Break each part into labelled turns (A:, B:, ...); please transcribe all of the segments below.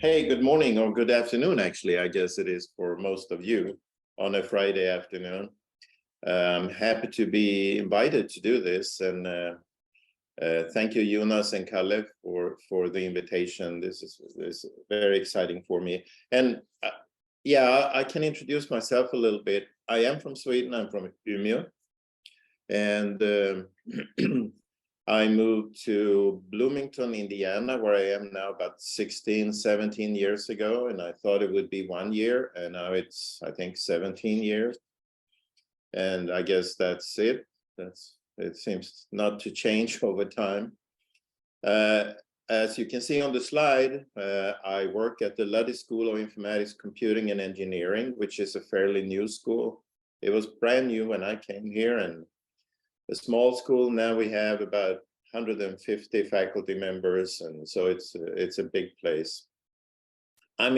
A: Hey, good morning or good afternoon, actually, I guess it is for most of you on a Friday afternoon. I'm happy to be invited to do this, and thank you, Jonas and Kalle, for the invitation. This is very exciting for me. And yeah, I can introduce myself a little bit. I am from Sweden. I'm from Umeå, and I moved to Bloomington, Indiana, where I am now about 16, 17 years ago. And I thought it would be 1 year. And now it's, I think, 17 years. And I guess that's it. It seems not to change over time. As you can see on the slide, I work at the Luddy School of Informatics, Computing and Engineering, which is a fairly new school. It was brand new when I came here, and a small school. Now we have about 150 faculty members, and so it's a big place. I'm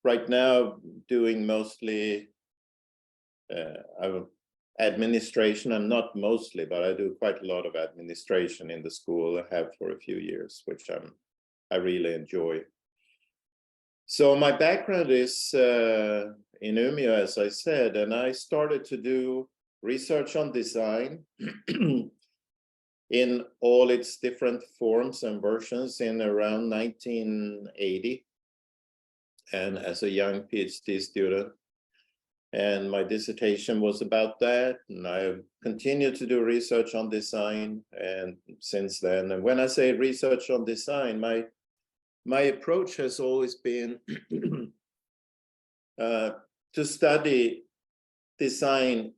A: right now doing mostly administration, and not mostly, but I do quite a lot of administration in the school. I have for a few years, which I really enjoy. So my background is in Umeå, as I said, and I started to do research on design in all its different forms and versions in around 1980, and as a young PhD student. And my dissertation was about that, and I continued to do research on design and since then. And when I say research on design, my approach has always been to study design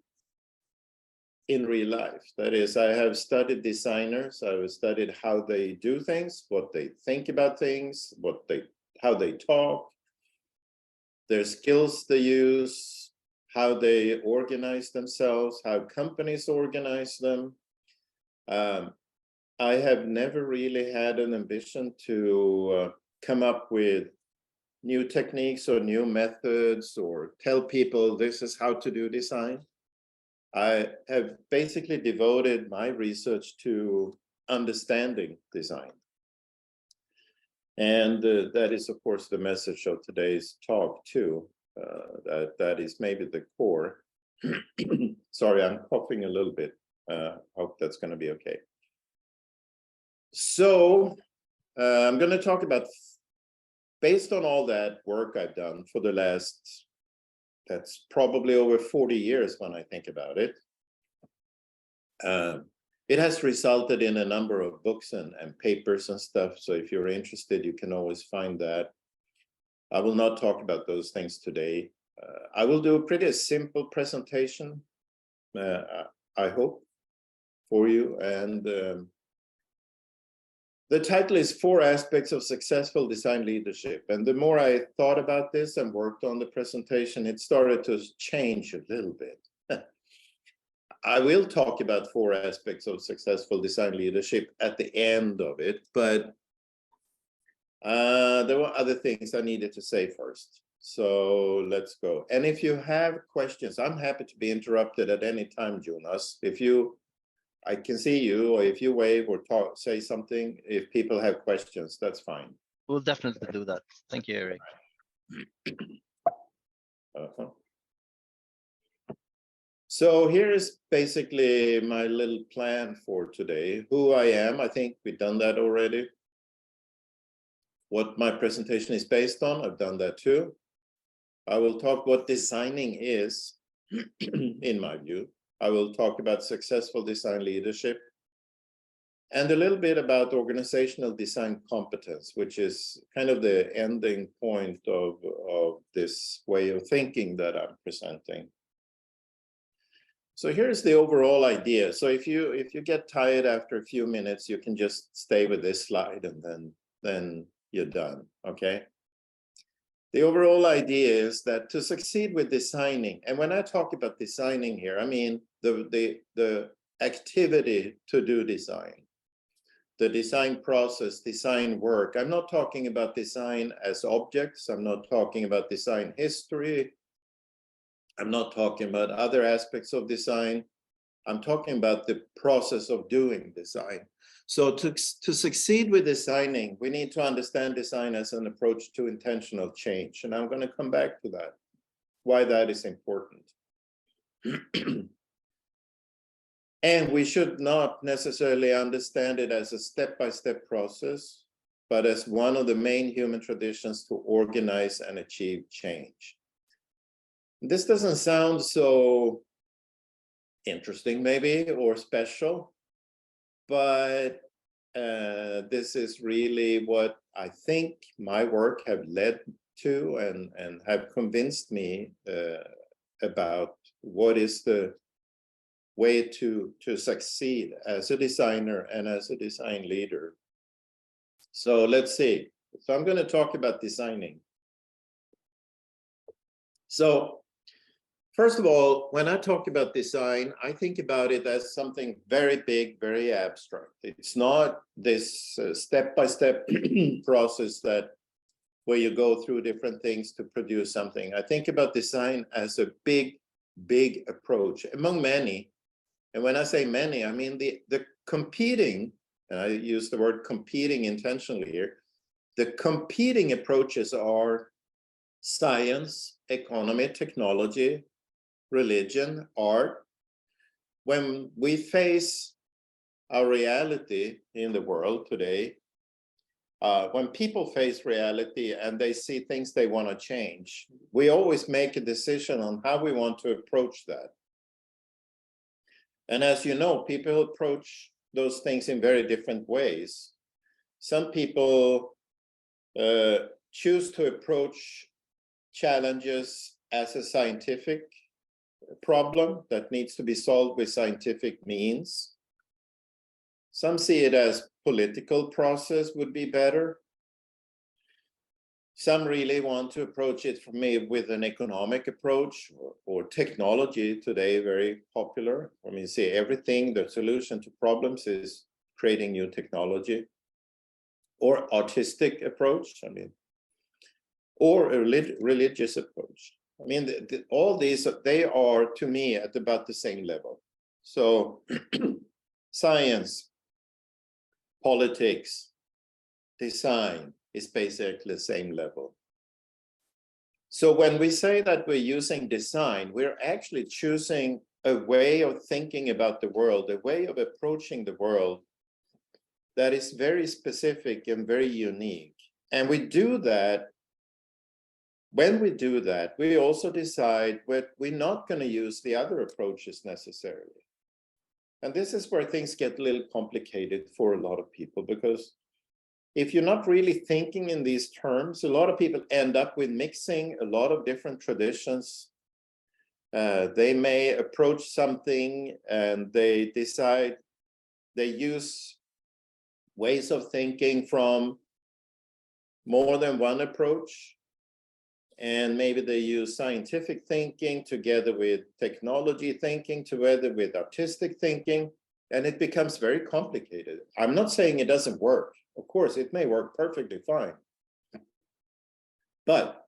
A: in real life. That is, I have studied designers. I've studied how they do things, what they think about things, how they talk, their skills they use, how they organize themselves, how companies organize them. I have never really had an ambition to come up with new techniques or new methods or tell people this is how to do design. I have basically devoted my research to understanding design. And that is, of course, the message of today's talk, too. That is maybe the core. Sorry, I'm coughing a little bit. Hope that's going to be okay. So I'm going to talk about, based on all that work I've done for the last, that's probably over 40 years when I think about it. It has resulted in a number of books and papers and stuff. So if you're interested, you can always find that. I will not talk about those things today. I will do a pretty simple presentation, I hope, for you. And the title is 4 Aspects of Successful Design Leadership. And the more I thought about this and worked on the presentation, it started to change a little bit. I will talk about 4 aspects of successful design leadership at the end of it, but there were other things I needed to say first. So let's go. And if you have questions, I'm happy to be interrupted at any time, Jonas. I can see you, or if you wave or say something, if people have questions, that's fine.
B: We'll definitely do that. Thank you, Erik.
A: So here is basically my little plan for today. Who I am, I think we've done that already. What my presentation is based on, I've done that too. I will talk what designing is, in my view. I will talk about successful design leadership, and a little bit about organizational design competence, which is kind of the ending point of this way of thinking that I'm presenting. So here's the overall idea. So if you get tired after a few minutes, you can just stay with this slide, and then you're done, okay? The overall idea is that to succeed with designing, and when I talk about designing here, I mean the activity to do design, the design process, design work. I'm not talking about design as objects. I'm not talking about design history. I'm not talking about other aspects of design. I'm talking about the process of doing design. So to succeed with designing, we need to understand design as an approach to intentional change. And I'm going to come back to that, why that is important. And we should not necessarily understand it as a step-by-step process, but as one of the main human traditions to organize and achieve change. This doesn't sound so interesting maybe, or special, but this is really what I think my work have led to and have convinced me about what is the way to succeed as a designer and as a design leader. So let's see. So I'm going to talk about designing. So first of all, when I talk about design, I think about it as something very big, very abstract. It's not this step-by-step process that where you go through different things to produce something. I think about design as a big, big approach among many. And when I say many, I mean the competing, and I use the word competing intentionally here, the competing approaches are science, economy, technology, religion, art. When we face our reality in the world today, when people face reality and they see things they want to change, we always make a decision on how we want to approach that. And as you know, people approach those things in very different ways. Some people choose to approach challenges as a scientific problem that needs to be solved with scientific means. Some see it as political process would be better. Some really want to approach it for me with an economic approach, or technology today, very popular. I mean, see, everything, the solution to problems is creating new technology, or artistic approach, I mean, or a religious approach. I mean, all these, they are to me at about the same level. So science, politics, design is basically the same level. So when we say that we're using design, we're actually choosing a way of thinking about the world, a way of approaching the world that is very specific and very unique. And we do that. When we do that, we also decide that we're not going to use the other approaches necessarily. And this is where things get a little complicated for a lot of people, because if you're not really thinking in these terms, a lot of people end up with mixing a lot of different traditions. They may approach something and they decide they use ways of thinking from more than one approach. And maybe they use scientific thinking together with technology thinking, together with artistic thinking, and it becomes very complicated. I'm not saying it doesn't work. Of course, it may work perfectly fine. But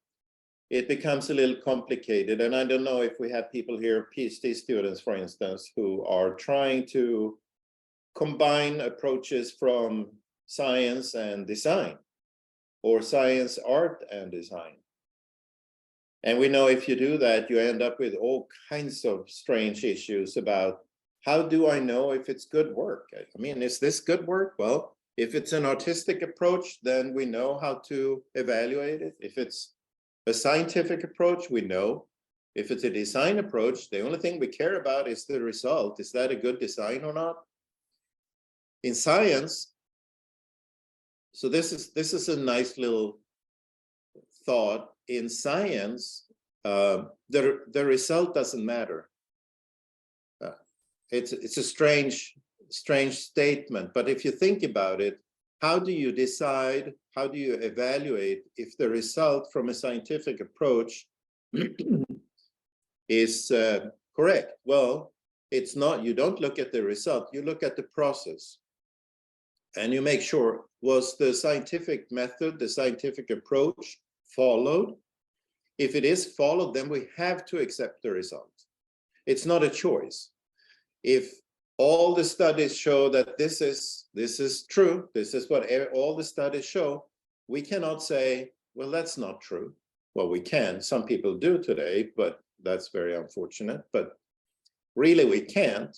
A: it becomes a little complicated. And I don't know if we have people here, PhD students, for instance, who are trying to combine approaches from science and design, or science, art, and design. And we know if you do that, you end up with all kinds of strange issues about how do I know if it's good work? I mean, is this good work? Well, if it's an artistic approach, then we know how to evaluate it. If it's a scientific approach, we know. If it's a design approach, the only thing we care about is the result. Is that a good design or not? In science, so this is a nice little thought. In science, the result doesn't matter. It's a strange statement, but if you think about it, how do you decide, how do you evaluate if the result from a scientific approach is correct? Well, it's not. You don't look at the result, you look at the process. And you make sure, was the scientific method, the scientific approach followed? If it is followed, then we have to accept the result. It's not a choice. if all the studies show that this is true, this is what all the studies show, we cannot say, well, that's not true. Well, we can. Some people do today, but that's very unfortunate. But really, we can't.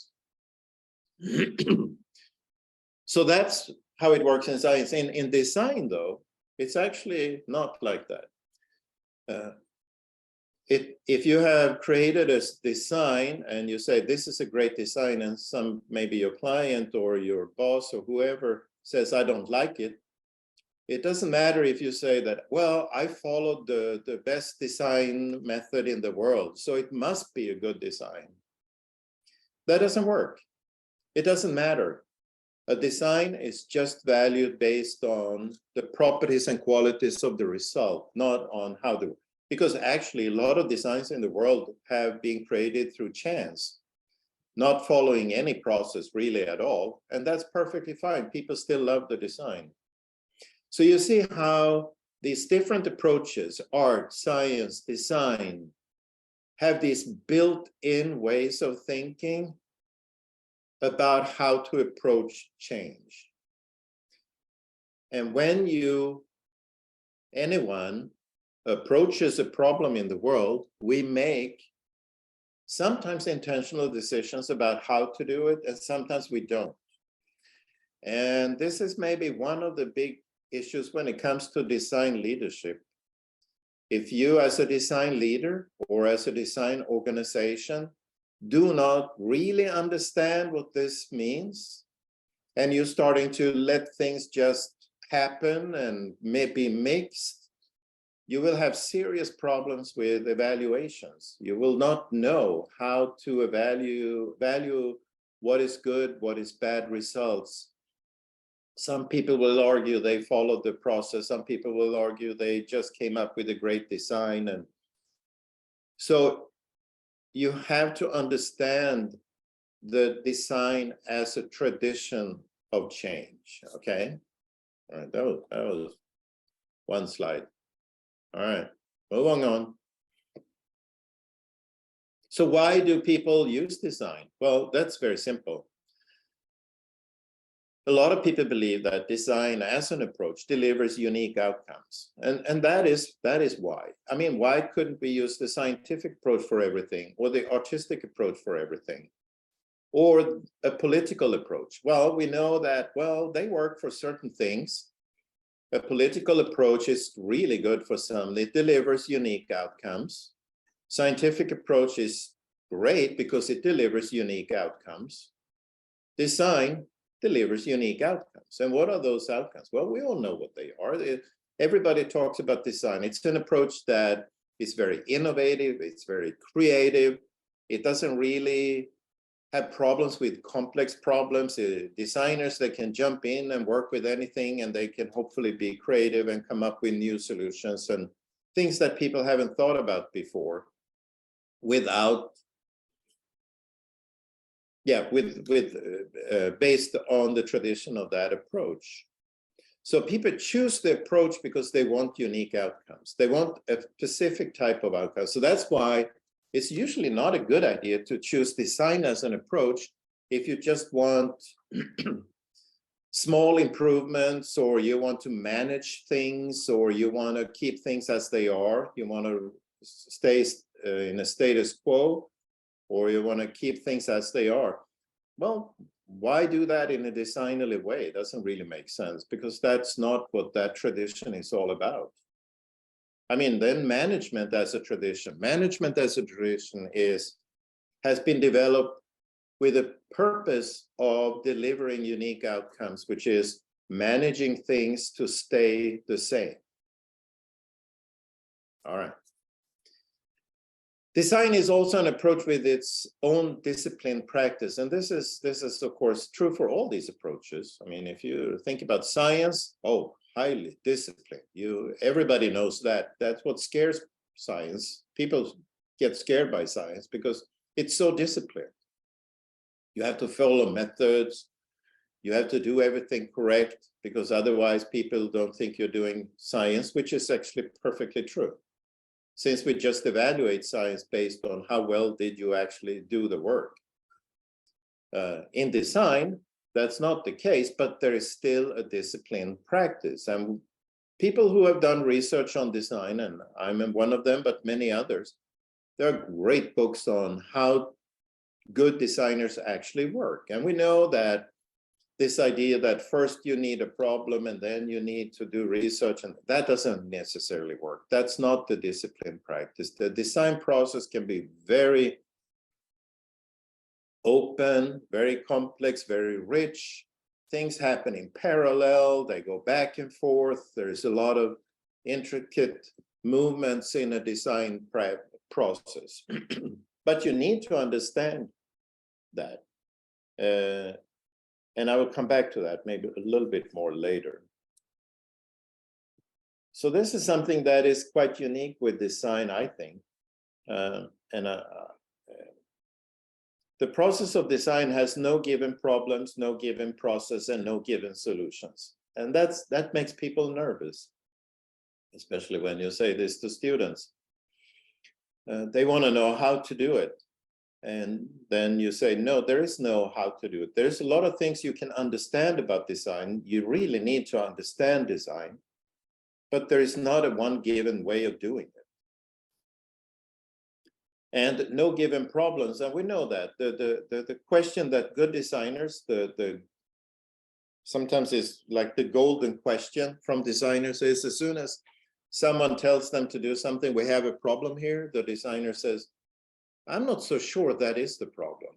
A: So that's how it works in science. In design, though, it's actually not like that. If you have created a design and you say this is a great design, and maybe your client or your boss or whoever says I don't like it, it doesn't matter if you say that, well, I followed the best design method in the world, so it must be a good design. That doesn't work. It doesn't matter. A design is just valued based on the properties and qualities of the result, not on how the, because actually a lot of designs in the world have been created through chance, not following any process really at all. And that's perfectly fine. People still love the design. So you see how these different approaches, art, science, design, have these built-in ways of thinking about how to approach change. And when anyone approaches a problem in the world, we make sometimes intentional decisions about how to do it, and sometimes we don't. And this is maybe one of the big issues when it comes to design leadership. If you as a design leader or as a design organization do not really understand what this means, and you're starting to let things just happen and maybe mixed, you will have serious problems with evaluations. You will not know how to value what is good, what is bad results. Some people will argue they followed the process. Some people will argue they just came up with a great design. And so you have to understand the design as a tradition of change, okay? All right, that was one slide. All right, moving on. So why do people use design? Well, that's very simple. A lot of people believe that design as an approach delivers unique outcomes. And that is why. I mean, why couldn't we use the scientific approach for everything, or the artistic approach for everything, or a political approach? Well, we know that, well, they work for certain things. A political approach is really good for some. It delivers unique outcomes. Scientific approach is great because it delivers unique outcomes. Design delivers unique outcomes. And what are those outcomes? Well, we all know what they are. Everybody talks about design. It's an approach that is very innovative. It's very creative. It doesn't really have problems with complex problems. Designers, they can jump in and work with anything, and they can hopefully be creative and come up with new solutions and things that people haven't thought about before without based on the tradition of that approach. So people choose the approach because they want unique outcomes. They want a specific type of outcome. So that's why it's usually not a good idea to choose design as an approach if you just want small improvements, or you want to manage things, or you want to keep things as they are. You want to stay in a status quo, or you want to keep things as they are. Well, why do that in a designerly way? It doesn't really make sense, because that's not what that tradition is all about. I mean, then management as a tradition has been developed with a purpose of delivering unique outcomes, which is managing things to stay the same. All right. Design is also an approach with its own disciplined practice. And this is of course true for all these approaches. I mean, if you think about science, highly disciplined. Everybody knows that. That's what scares science. People get scared by science because it's so disciplined. You have to follow methods. You have to do everything correct, because otherwise people don't think you're doing science, which is actually perfectly true, since we just evaluate science based on how well did you actually do the work. In design, that's not the case, but there is still a disciplined practice. And people who have done research on design, and I'm one of them, but many others, there are great books on how good designers actually work. And we know that this idea that first you need a problem and then you need to do research, and that doesn't necessarily work. That's not the discipline practice. The design process can be very open, very complex, very rich. Things happen in parallel, they go back and forth. There's a lot of intricate movements in a design process. But you need to understand that. And I will come back to that maybe a little bit more later. So this is something that is quite unique with design, I think. The process of design has no given problems, no given process, and no given solutions. And that makes people nervous, especially when you say this to students. They want to know how to do it. And then you say, no, there is no how to do it. There's a lot of things you can understand about design. You really need to understand design, but there is not a one given way of doing it. And no given problems. And we know that the question that good designers, sometimes is like the golden question from designers is, as soon as someone tells them to do something, we have a problem here, the designer says, I'm not so sure that is the problem.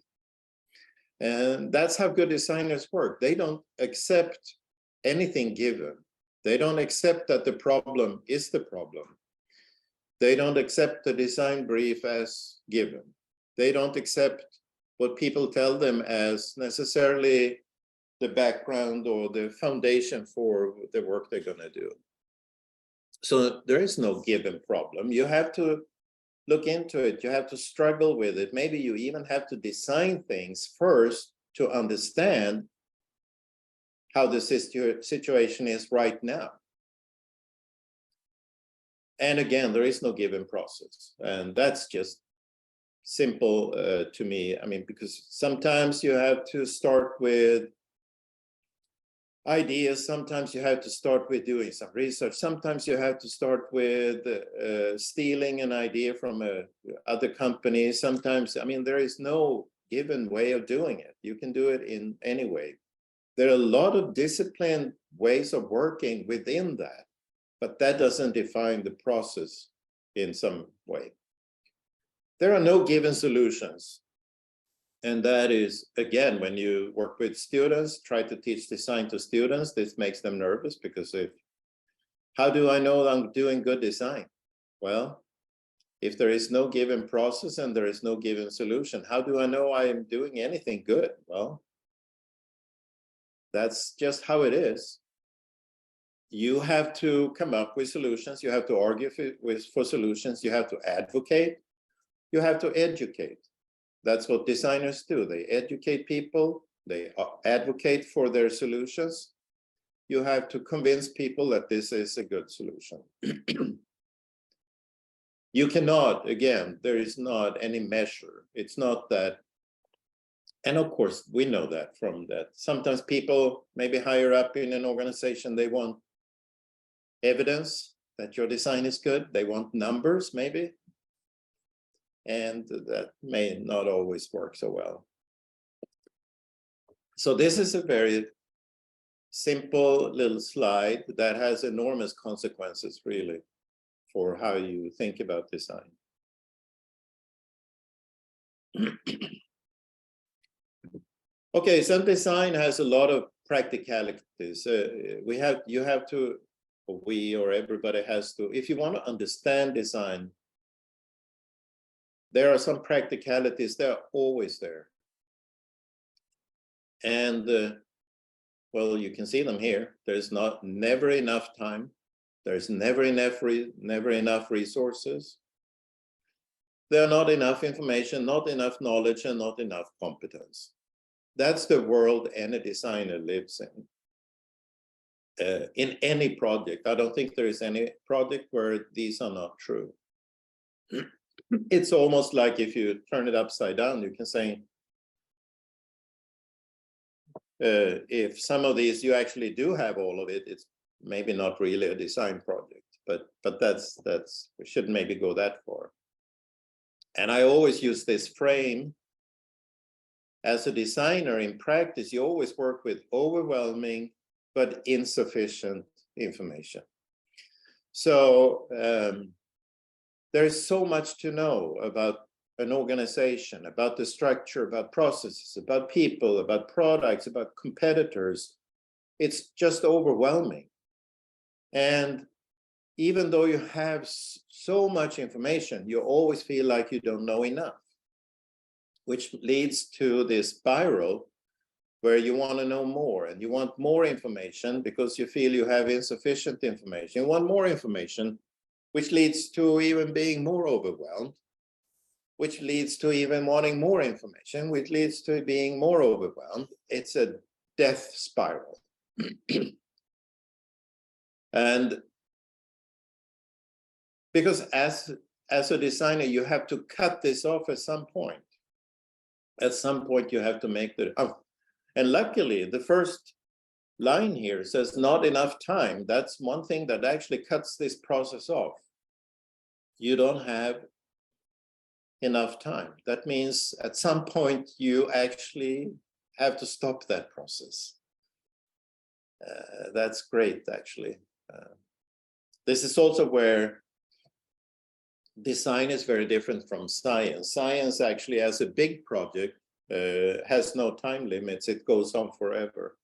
A: And that's how good designers work. They don't accept anything given. They don't accept that the problem is the problem. They don't accept the design brief as given. They don't accept what people tell them as necessarily the background or the foundation for the work they're going to do. So there is no given problem. You have to look into it. You have to struggle with it. Maybe you even have to design things first to understand how the situation is right now. And again, there is no given process. And that's just simple to me. I mean, because sometimes you have to start with ideas. Sometimes you have to start with doing some research. Sometimes you have to start with stealing an idea from other companies. Sometimes, I mean, there is no given way of doing it. You can do it in any way. There are a lot of disciplined ways of working within that, but that doesn't define the process in some way. There are no given solutions. And that is, again, when you work with students, try to teach design to students, this makes them nervous because how do I know I'm doing good design? Well, if there is no given process and there is no given solution, how do I know I am doing anything good? Well, that's just how it is. You have to come up with solutions. You have to argue for solutions. You have to advocate. You have to educate. That's what designers do. They educate people. They advocate for their solutions. You have to convince people that this is a good solution. You cannot, again, there is not any measure. It's not that. And of course, we know that from that. Sometimes people, maybe higher up in an organization, they want evidence that your design is good. They want numbers, maybe. And that may not always work so well. So this is a very simple little slide that has enormous consequences, really, for how you think about design. Okay, some design has a lot of practicalities. You have to, or we or everybody has to, if you want to understand design, there are some practicalities, they're always there. And well, you can see them here. There's never enough time. There's never enough resources. There are not enough information, not enough knowledge, and not enough competence. That's the world any designer lives in any project. I don't think there is any project where these are not true. It's almost like if you turn it upside down, you can say, if some of these you actually do have all of it, it's maybe not really a design project, but that's we shouldn't maybe go that far. And I always use this frame. As a designer in practice, you always work with overwhelming but insufficient information. So there's so much to know about an organization, about the structure, about processes, about people, about products, about competitors. It's just overwhelming. And even though you have so much information, you always feel like you don't know enough, which leads to this spiral where you want to know more and you want more information because you feel you have insufficient information. You want more information, which leads to even being more overwhelmed, which leads to even wanting more information, which leads to being more overwhelmed. It's a death spiral. And because as a designer, you have to cut this off at some point. At some point, you have to make the... And luckily, the first line here says not enough time. That's one thing that actually cuts this process off. You don't have enough time. That means at some point, you actually have to stop that process. That's great, actually. This is also where design is very different from science. Science actually, as a big project, has no time limits. It goes on forever.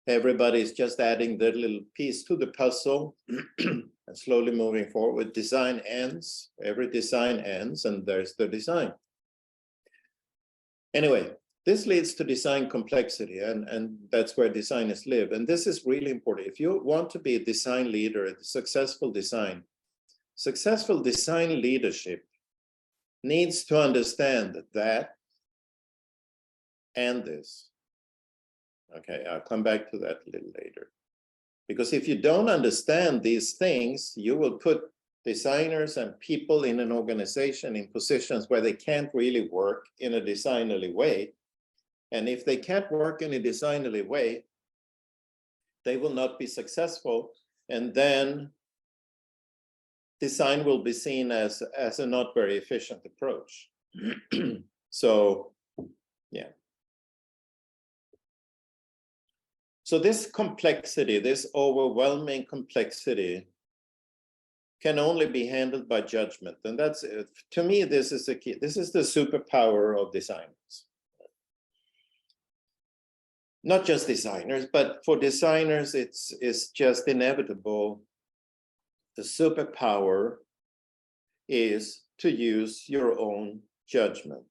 A: Everybody's just adding their little piece to the puzzle and slowly moving forward. Design ends. Every design ends, and there's the design. Anyway, this leads to design complexity, and that's where designers live. And this is really important. If you want to be a design leader, a successful design leadership needs to understand that and this. Okay, I'll come back to that a little later. Because if you don't understand these things, you will put designers and people in an organization in positions where they can't really work in a designerly way. And if they can't work in a designerly way, they will not be successful. And then design will be seen as a not very efficient approach. So, yeah. So this complexity, this overwhelming complexity, can only be handled by judgment. And that's, to me, this is the key. This is the superpower of designers. Not just designers, but for designers, it's just inevitable. The superpower is to use your own judgment.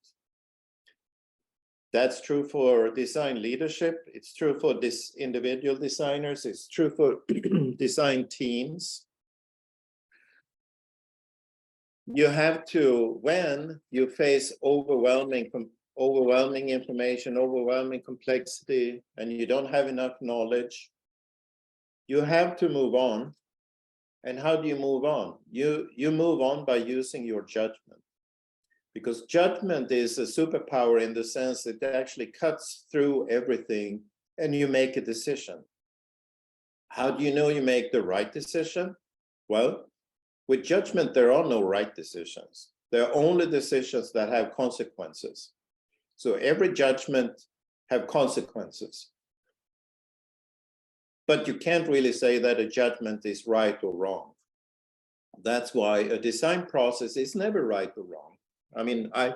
A: That's true for design leadership. It's true for individual designers. It's true for design teams. You have to, when you face overwhelming information, overwhelming complexity, and you don't have enough knowledge, you have to move on. And how do you move on? You move on by using your judgment. Because judgment is a superpower in the sense that it actually cuts through everything and you make a decision. How do you know you make the right decision? Well, with judgment, there are no right decisions. There are only decisions that have consequences. So every judgment have consequences. But you can't really say that a judgment is right or wrong. That's why a design process is never right or wrong. I mean, I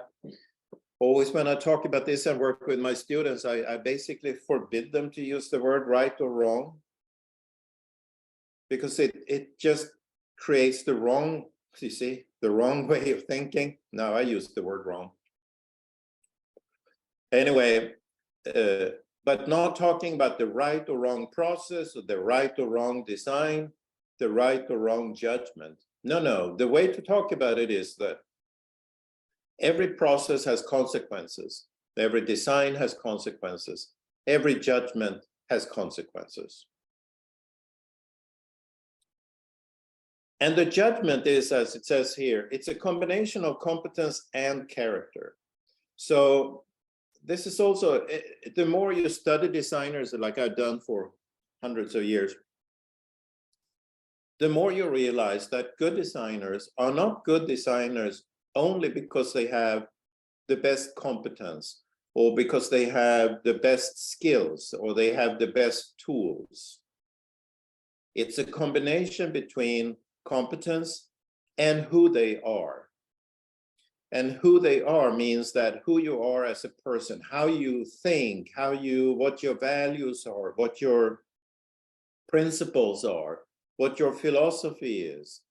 A: always, when I talk about this and work with my students, I basically forbid them to use the word right or wrong, because it just creates the wrong, you see, the wrong way of thinking. No, I use the word wrong. Anyway, but not talking about the right or wrong process or the right or wrong design, the right or wrong judgment. No, the way to talk about it is that every process has consequences. Every design has consequences. Every judgment has consequences. And the judgment is, as it says here, it's a combination of competence and character. So this is also, the more you study designers, like I've done for hundreds of years, the more you realize that good designers are not good designers only because they have the best competence, or because they have the best skills, or they have the best tools. It's a combination between competence and who they are. And who they are means that who you are as a person, how you think, what your values are, what your principles are, what your philosophy is.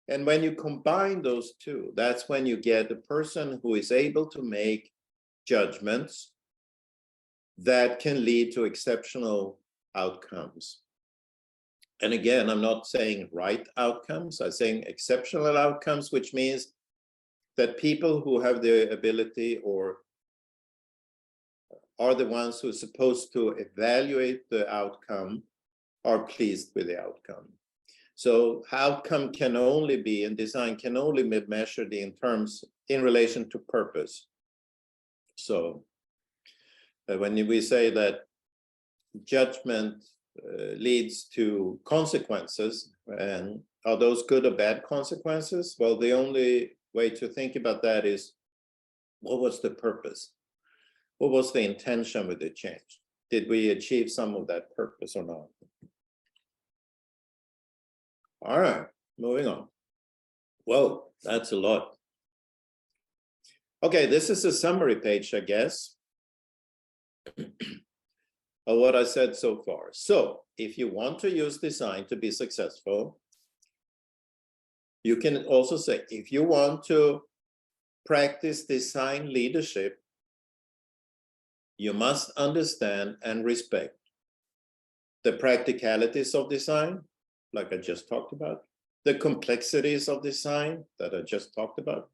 A: And when you combine those two, that's when you get a person who is able to make judgments that can lead to exceptional outcomes. And again, I'm not saying right outcomes, I'm saying exceptional outcomes, which means that people who have the ability or are the ones who are supposed to evaluate the outcome are pleased with the outcome. So outcome can only be, and design can only be measured in relation to purpose. So when we say that judgment leads to consequences, and are those good or bad consequences? Well, the only way to think about that is, what was the purpose? What was the intention with the change? Did we achieve some of that purpose or not? All right, moving on. Whoa, that's a lot. Okay, this is a summary page, I guess, of what I said so far. So if you want to use design to be successful, you can also say, if you want to practice design leadership, you must understand and respect the practicalities of design, like I just talked about, the complexities of design that I just talked about,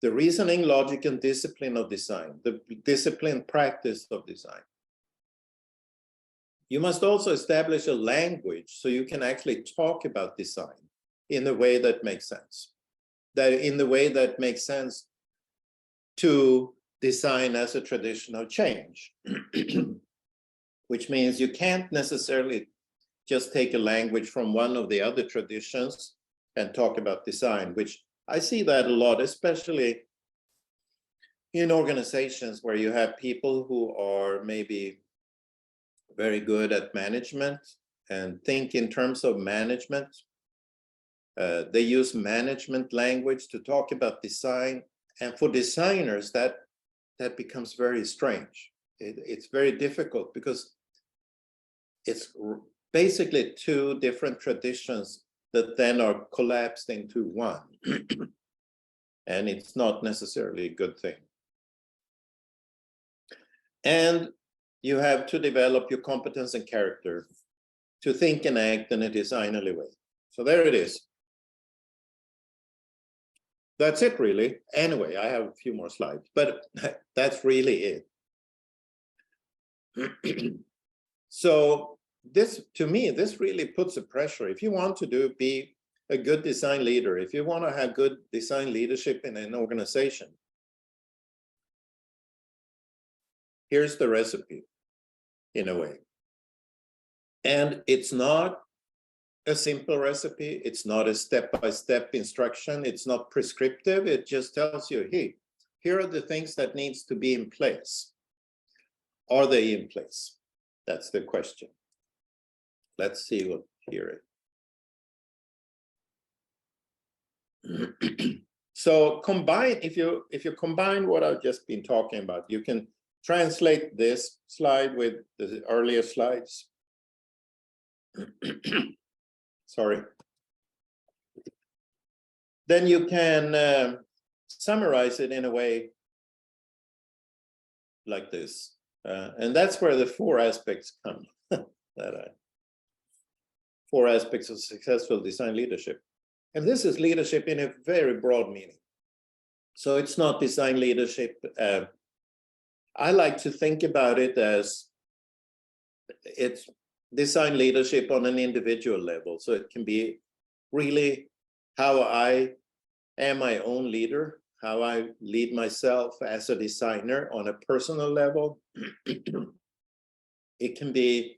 A: the reasoning, logic, and discipline of design, the disciplined practice of design. You must also establish a language so you can actually talk about design in a way that makes sense. To design as a traditional change, which means you can't necessarily just take a language from one of the other traditions and talk about design, which I see that a lot, especially in organizations where you have people who are maybe very good at management and think in terms of management. They use management language to talk about design. And for designers, that becomes very strange. It's very difficult because it's basically two different traditions that then are collapsed into one. And it's not necessarily a good thing. And you have to develop your competence and character to think and act in a designerly way. So there it is. That's it, really. Anyway, I have a few more slides, but that's really it. So this, to me, this really puts a pressure. If you want to be a good design leader, if you want to have good design leadership in an organization, here's the recipe, in a way. And it's not a simple recipe. It's not a step-by-step instruction. It's not prescriptive. It just tells you, hey, here are the things that needs to be in place. Are they in place? That's the question. Let's see what here is. So combine, if you combine what I've just been talking about, you can translate this slide with the earlier slides. Sorry. Then you can summarize it in a way like this. And that's where the four aspects come. Four aspects of successful design leadership. And this is leadership in a very broad meaning. So it's not design leadership. I like to think about it as it's design leadership on an individual level. So it can be really how I am my own leader, how I lead myself as a designer on a personal level. It can be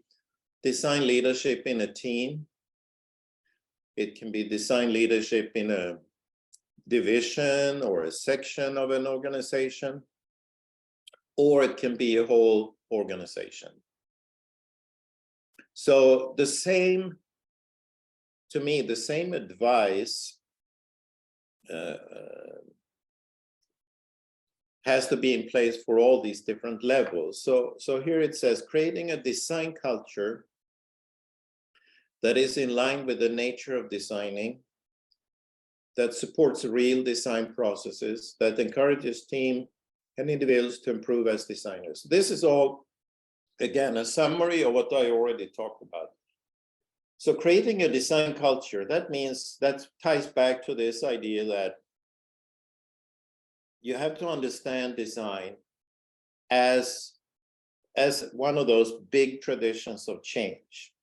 A: design leadership in a team. It can be design leadership in a division or a section of an organization, or it can be a whole organization. So the same, to me, the same advice has to be in place for all these different levels. So here it says, creating a design culture that is in line with the nature of designing, that supports real design processes, that encourages team and individuals to improve as designers. This is all, again, a summary of what I already talked about. So creating a design culture, that means, that ties back to this idea that you have to understand design as one of those big traditions of change.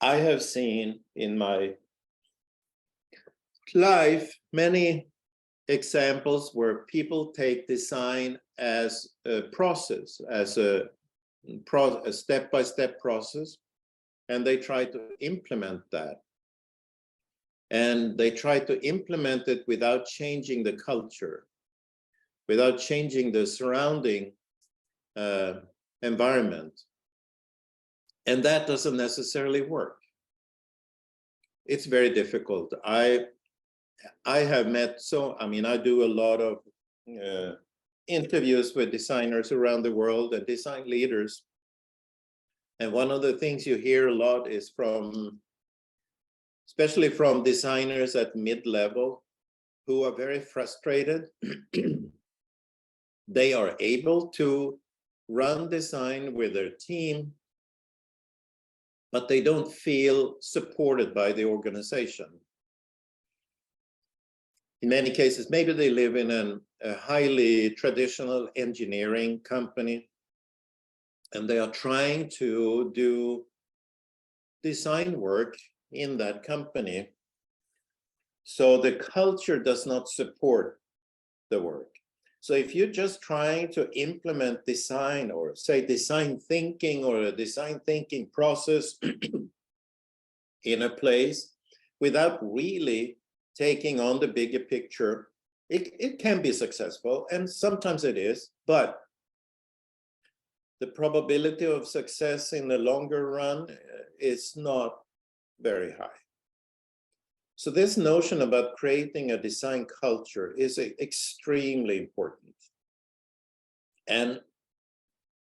A: I have seen in my life many examples where people take design as a process, as a step-by-step process, and they try to implement that. And they try to implement it without changing the culture, without changing the surrounding environment. And that doesn't necessarily work. It's very difficult. I have met, I do a lot of interviews with designers around the world and design leaders. And one of the things you hear a lot is especially from designers at mid-level, who are very frustrated. They are able to run design with their team, but they don't feel supported by the organization. In many cases, maybe they live in a highly traditional engineering company, and they are trying to do design work in that company. So the culture does not support the work. So if you're just trying to implement design, or say design thinking, or a design thinking process in a place without really taking on the bigger picture, it can be successful, and sometimes it is, but the probability of success in the longer run is not very high. So this notion about creating a design culture is extremely important. And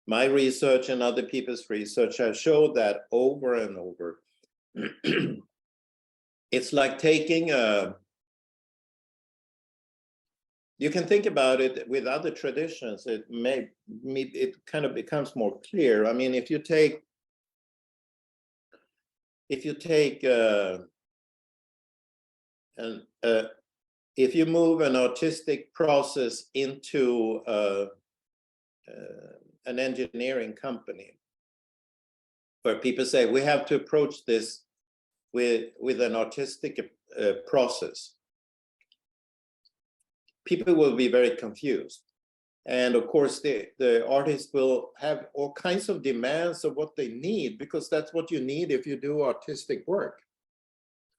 A: my research and other people's research have showed that over and over. It's like taking you can think about it with other traditions. It kind of becomes more clear. I mean, if you move an artistic process into an engineering company, where people say we have to approach this with an artistic process, people will be very confused. And of course, the artist will have all kinds of demands of what they need, because that's what you need if you do artistic work.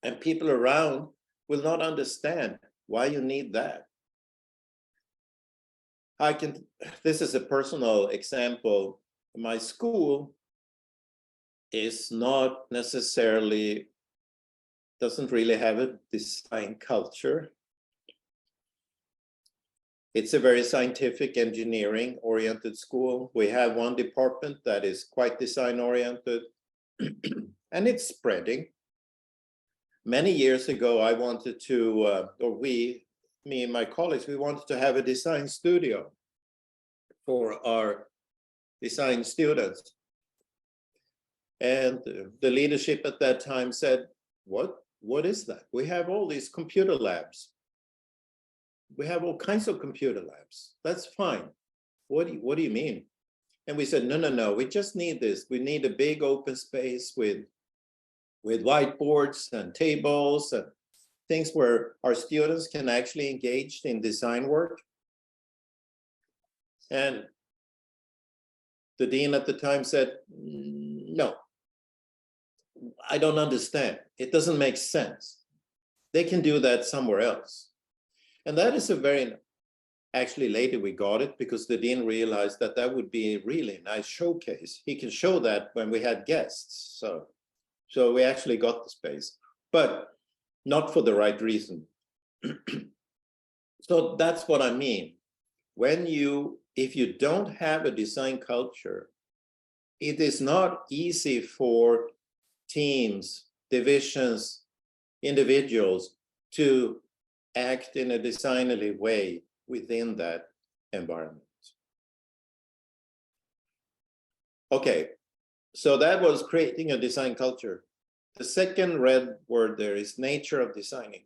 A: And people around will not understand why you need that. This is a personal example. My school is not necessarily, doesn't really have a design culture. It's a very scientific, engineering oriented school. We have one department that is quite design oriented, and it's spreading. Many years ago, I wanted to, me and my colleagues, we wanted to have a design studio for our design students. And the leadership at that time said, what is that? We have all these computer labs. We have all kinds of computer labs. That's fine. What do you mean? And we said, no, we just need this. We need a big open space with whiteboards and tables, and things where our students can actually engage in design work. And the dean at the time said, no, I don't understand. It doesn't make sense. They can do that somewhere else. And that is a very, actually later we got it because the dean realized that that would be a really nice showcase. He can show that when we had guests. So we actually got the space, but not for the right reason. So that's what I mean. If you don't have a design culture, it is not easy for teams, divisions, individuals to act in a designerly way within that environment. Okay, so that was creating a design culture. The second red word there is nature of designing.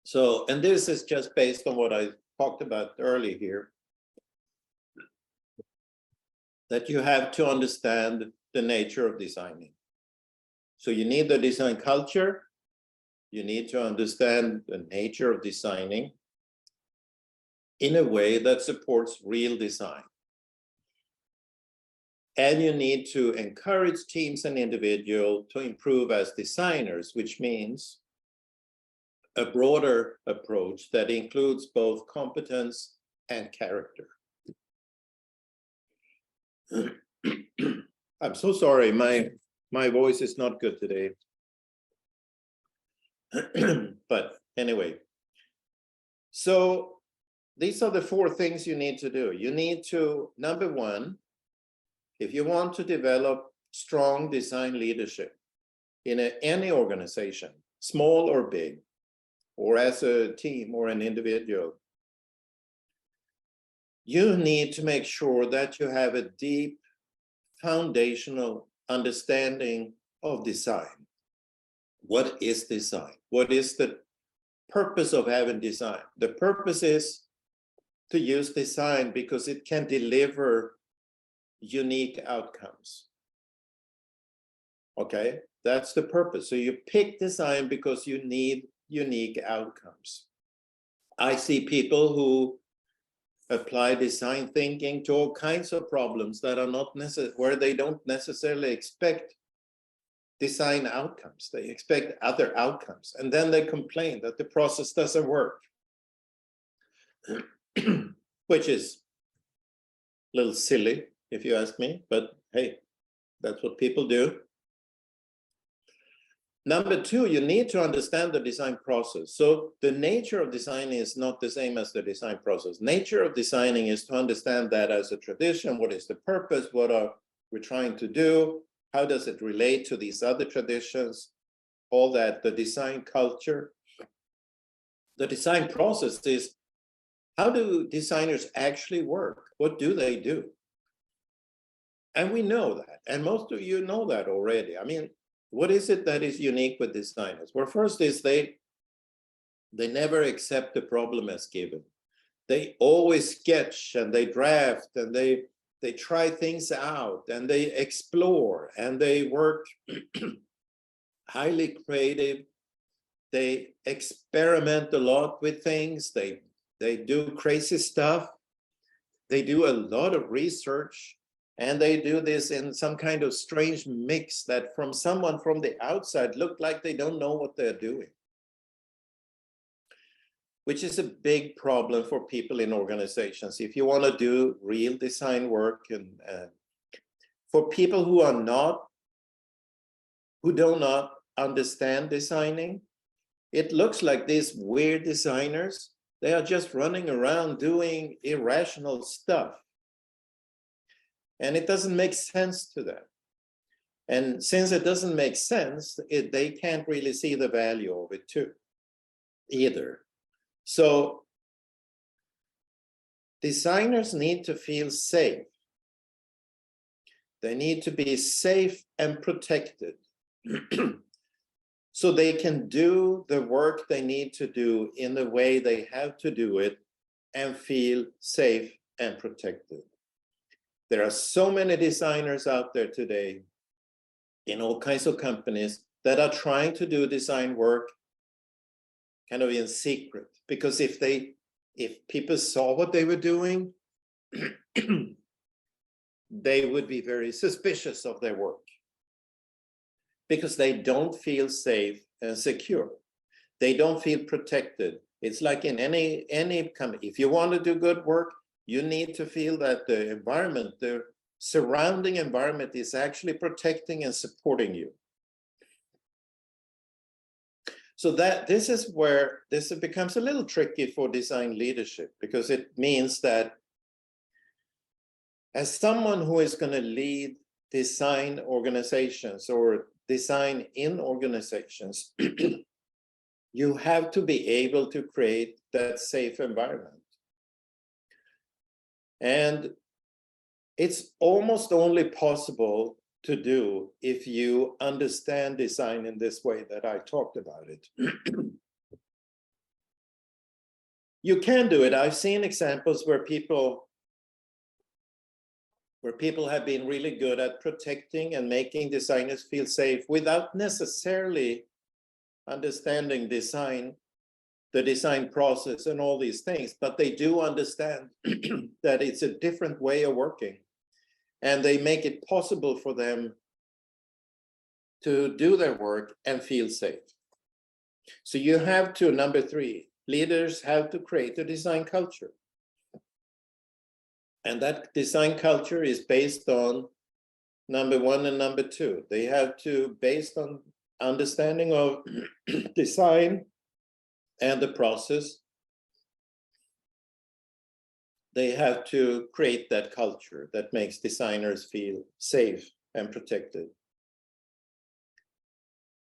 A: So, and this is just based on what I talked about earlier here, that you have to understand the nature of designing. So you need the design culture, you need to understand the nature of designing in a way that supports real design. And you need to encourage teams and individuals to improve as designers, which means a broader approach that includes both competence and character. I'm so sorry, my voice is not good today. But anyway, so these are the 4 things you need to do. You need to, number 1, if you want to develop strong design leadership in any organization, small or big, or as a team or an individual, you need to make sure that you have a deep foundational understanding of design. What is design? What is the purpose of having design? The purpose is to use design because it can deliver unique outcomes. Okay, that's the purpose. So you pick design because you need unique outcomes. I see people who apply design thinking to all kinds of problems that are not necessary, where they don't necessarily expect design outcomes. They expect other outcomes, and then they complain that the process doesn't work, which is a little silly if you ask me, but hey, that's what people do. Number 2, you need to understand the design process. So the nature of design is not the same as the design process. Nature of designing is to understand that as a tradition. What is the purpose? What are we trying to do? How does it relate to these other traditions? All that, the design culture. The design process is, how do designers actually work? What do they do? And we know that, and most of you know that already. I mean, what is it that is unique with designers? Well, first is they never accept the problem as given. They always sketch and they draft and they try things out and they explore and they work highly creative. They experiment a lot with things. They do crazy stuff. They do a lot of research. And they do this in some kind of strange mix that from someone from the outside look like they don't know what they're doing. Which is a big problem for people in organizations. If you want to do real design work, and for people who do not understand designing, it looks like these weird designers, they are just running around doing irrational stuff. And it doesn't make sense to them. And since it doesn't make sense, they can't really see the value of it too, either. So designers need to feel safe. They need to be safe and protected so they can do the work they need to do in the way they have to do it and feel safe and protected. There are so many designers out there today in all kinds of companies that are trying to do design work kind of in secret, because if people saw what they were doing, they would be very suspicious of their work, because they don't feel safe and secure. They don't feel protected. It's like in any company. If you want to do good work, you need to feel that the environment, the surrounding environment, is actually protecting and supporting you. So that this is where this becomes a little tricky for design leadership, because it means that as someone who is going to lead design organizations or design in organizations, you have to be able to create that safe environment. And it's almost only possible to do if you understand design in this way that I talked about it. You can do it. I've seen examples where people have been really good at protecting and making designers feel safe without necessarily understanding design, the design process and all these things, but they do understand that it's a different way of working, and they make it possible for them to do their work and feel safe. So you have to, number 3, leaders have to create a design culture. And that design culture is based on number 1 and number 2. They have to, based on understanding of design and the process, they have to create that culture that makes designers feel safe and protected.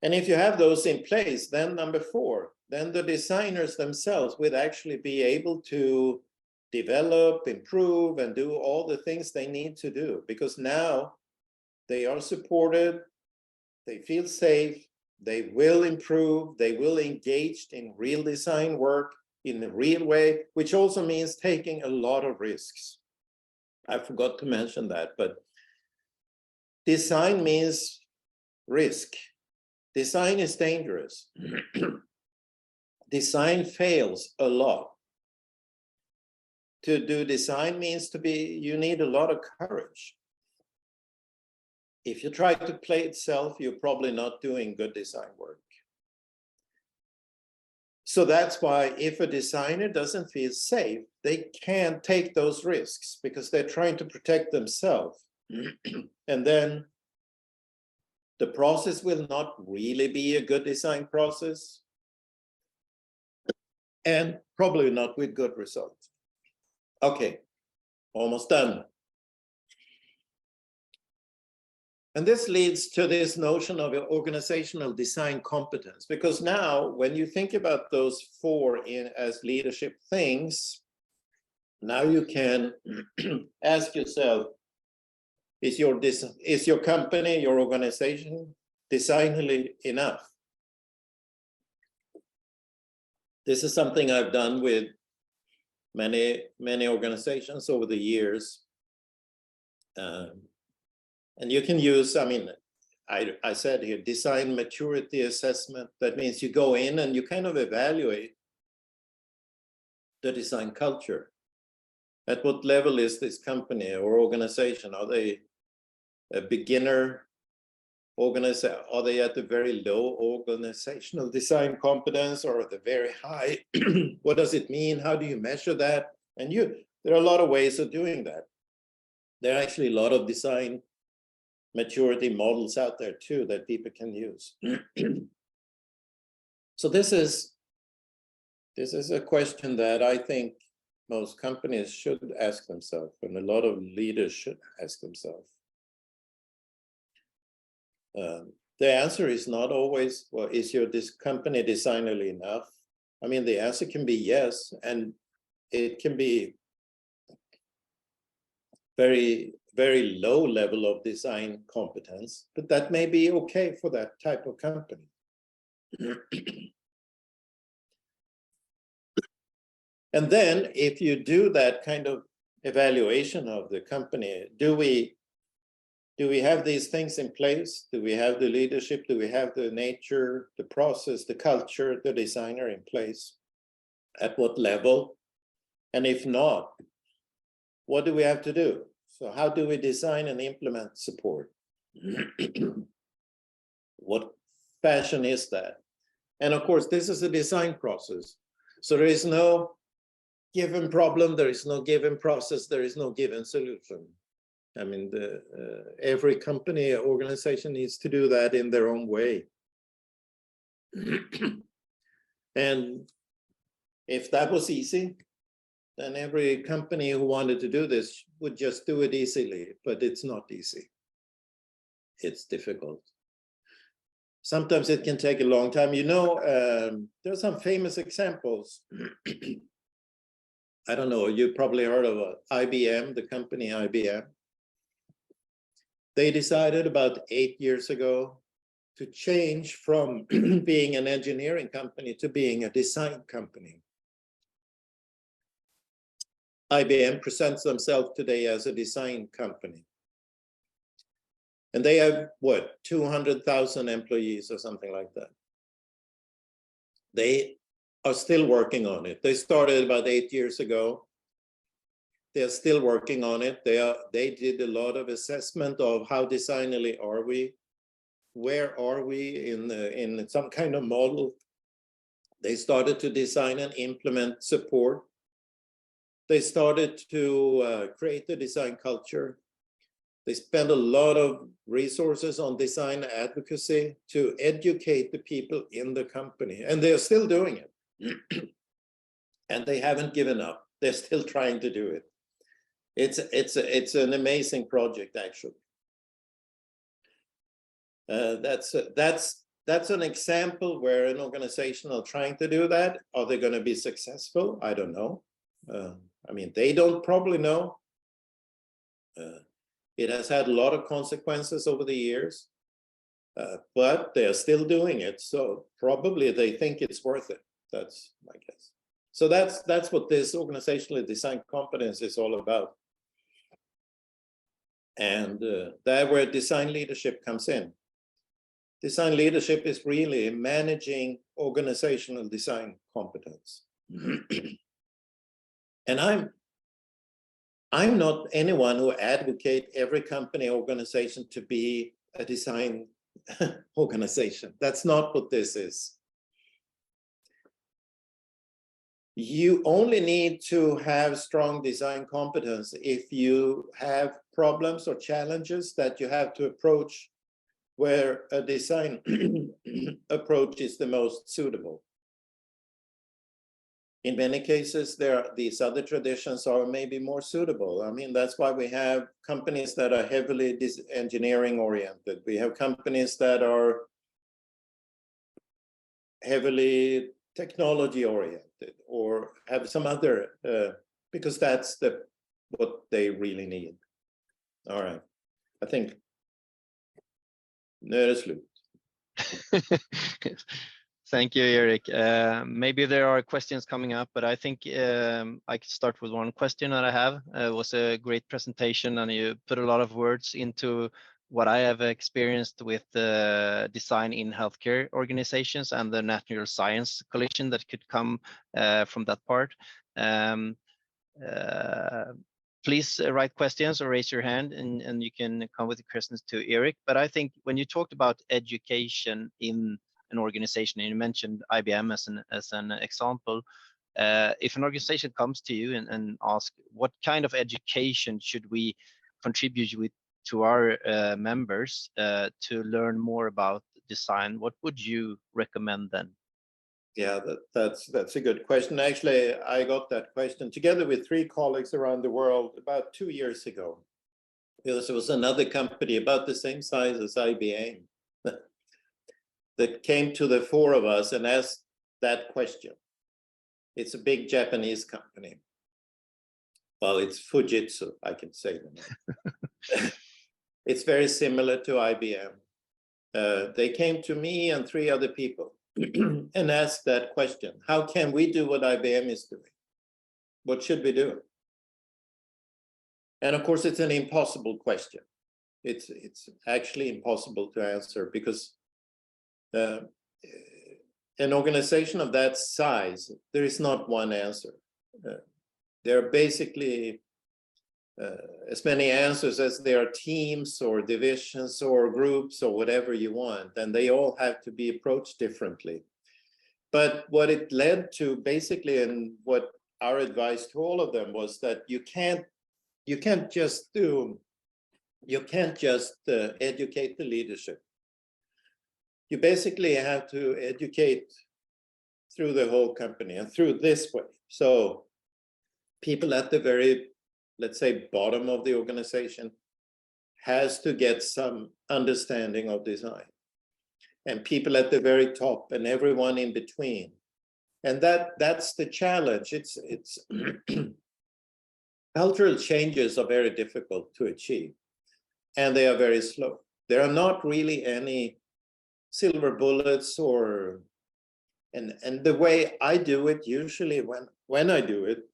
A: And if you have those in place, then number 4, then the designers themselves would actually be able to develop, improve, and do all the things they need to do, because now they are supported, they feel safe, they will improve, they will engage in real design work in a real way, which also means taking a lot of risks. I forgot to mention that, but design means risk. Design is dangerous. Design fails a lot. To do design means you need a lot of courage. If you try to play it safe, you're probably not doing good design work. So that's why if a designer doesn't feel safe, they can't take those risks because they're trying to protect themselves. And then the process will not really be a good design process, and probably not with good results. Okay, almost done. And this leads to this notion of organizational design competence, because now when you think about those 4 as leadership things, now you can ask yourself, is your company, your organization designly enough? This is something I've done with many organizations over the years. And you can use, I mean, I said here, design maturity assessment. That means you go in and you kind of evaluate the design culture. At what level is this company or organization? Are they a beginner organization? Are they at the very low organizational design competence, or at the very high? What does it mean? How do you measure that? And there are a lot of ways of doing that. There are actually a lot of design maturity models out there too that people can use. So this is a question that I think most companies should ask themselves, and a lot of leaders should ask themselves. The answer is not always, well, is your company designerly enough? I mean, the answer can be yes, and it can be very, very low level of design competence, but that may be okay for that type of company. And then if you do that kind of evaluation of the company, do we Do we have these things in place? Do we have the leadership? Do we have the nature, the process, the culture, the designer in place? At what level? And if not, what do we have to do? So how do we design and implement support? What fashion is that? And of course, this is a design process. So there is no given problem, there is no given process, there is no given solution. I mean, every company, organization needs to do that in their own way. And if that was easy, then every company who wanted to do this would just do it easily, but it's not easy. It's difficult. Sometimes it can take a long time. You know, there are some famous examples. I don't know, you probably heard of IBM, the company IBM. They decided about 8 years ago to change from being an engineering company to being a design company. IBM presents themselves today as a design company. And they have, what, 200,000 employees or something like that. They are still working on it. They started about 8 years ago. They're still working on it. They did a lot of assessment of how designally are we, where are we in some kind of model. They started to design and implement support. They started to create the design culture. They spend a lot of resources on design advocacy to educate the people in the company, and they're still doing it. And they haven't given up. They're still trying to do it. It's an amazing project, actually. That's an example where an organization are trying to do that. Are they going to be successful? I don't know. I mean, they don't probably know. It has had a lot of consequences over the years, but they're still doing it. So probably they think it's worth it. That's my guess. So that's what this organizational design competence is all about. And that's where design leadership comes in. Design leadership is really managing organizational design competence. And I'm not anyone who advocate every company organization to be a design organization. That's not what this is. You only need to have strong design competence if you have problems or challenges that you have to approach where a design approach is the most suitable. In many cases, these other traditions are maybe more suitable. I mean, that's why we have companies that are heavily engineering oriented. We have companies that are heavily technology oriented or have some other, because that's what they really need. All right, I think nu är det slut.
B: Thank you, Erik. Maybe there are questions coming up, but I think I could start with one question that I have. It was a great presentation, and you put a lot of words into what I have experienced with design in healthcare organizations and the natural science collision that could come from that part. Please write questions or raise your hand, and you can come with the questions to Erik. But I think when you talked about education in an organization, and you mentioned IBM as an example, if an organization comes to you and asks what kind of education should we contribute with to our members to learn more about design, what would you recommend then?
A: Yeah, that's a good question. Actually, I got that question together with 3 colleagues around the world about 2 years ago. There was another company about the same size as IBM that came to the 4 of us and asked that question. It's a big Japanese company. Well, it's Fujitsu, I can say that. It's very similar to IBM. They came to me and 3 other people and asked that question. How can we do what IBM is doing? What should we do? And of course, it's an impossible question. It's actually impossible to answer, because an organization of that size, there is not one answer. There are basically as many answers as there are teams or divisions or groups or whatever you want, and they all have to be approached differently. But what it led to basically, and what our advice to all of them was, that you can't just educate the leadership. You basically have to educate through the whole company and through this way. So people at the very, let's say, bottom of the organization has to get some understanding of design, and people at the very top and everyone in between. And that's the challenge. It's cultural changes are very difficult to achieve, and they are very slow. There are not really any silver bullets, or and the way I do it, usually when I do it,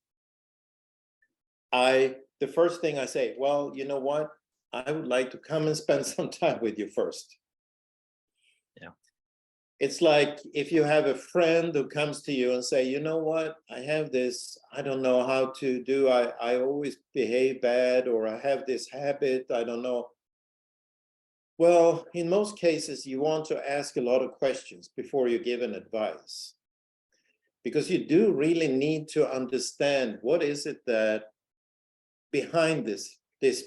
A: the first thing I say, well, you know what? I would like to come and spend some time with you first.
B: Yeah.
A: It's like if you have a friend who comes to you and say, you know what, I have this, I don't know how to do, I always behave bad, or I have this habit, I don't know. Well, in most cases, you want to ask a lot of questions before you give an advice, because you do really need to understand what is it that behind this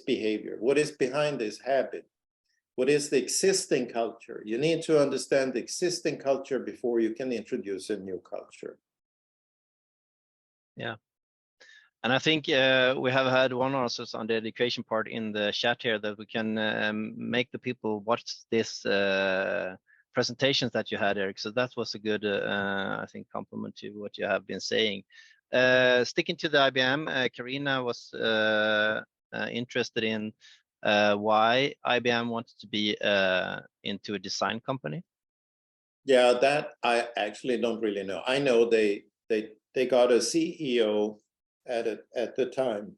A: behavior, what is behind this habit, what is the existing culture. You need to understand the existing culture before you can introduce a new culture.
B: Yeah. And I think we have had one also on the education part in the chat here, that we can make the people watch this presentations that you had, Erik. So that was a good, I think, compliment to what you have been saying. Sticking to the IBM, Karina was interested in why IBM wanted to be into a design company.
A: Yeah, that I actually don't really know. I know they got a CEO at the time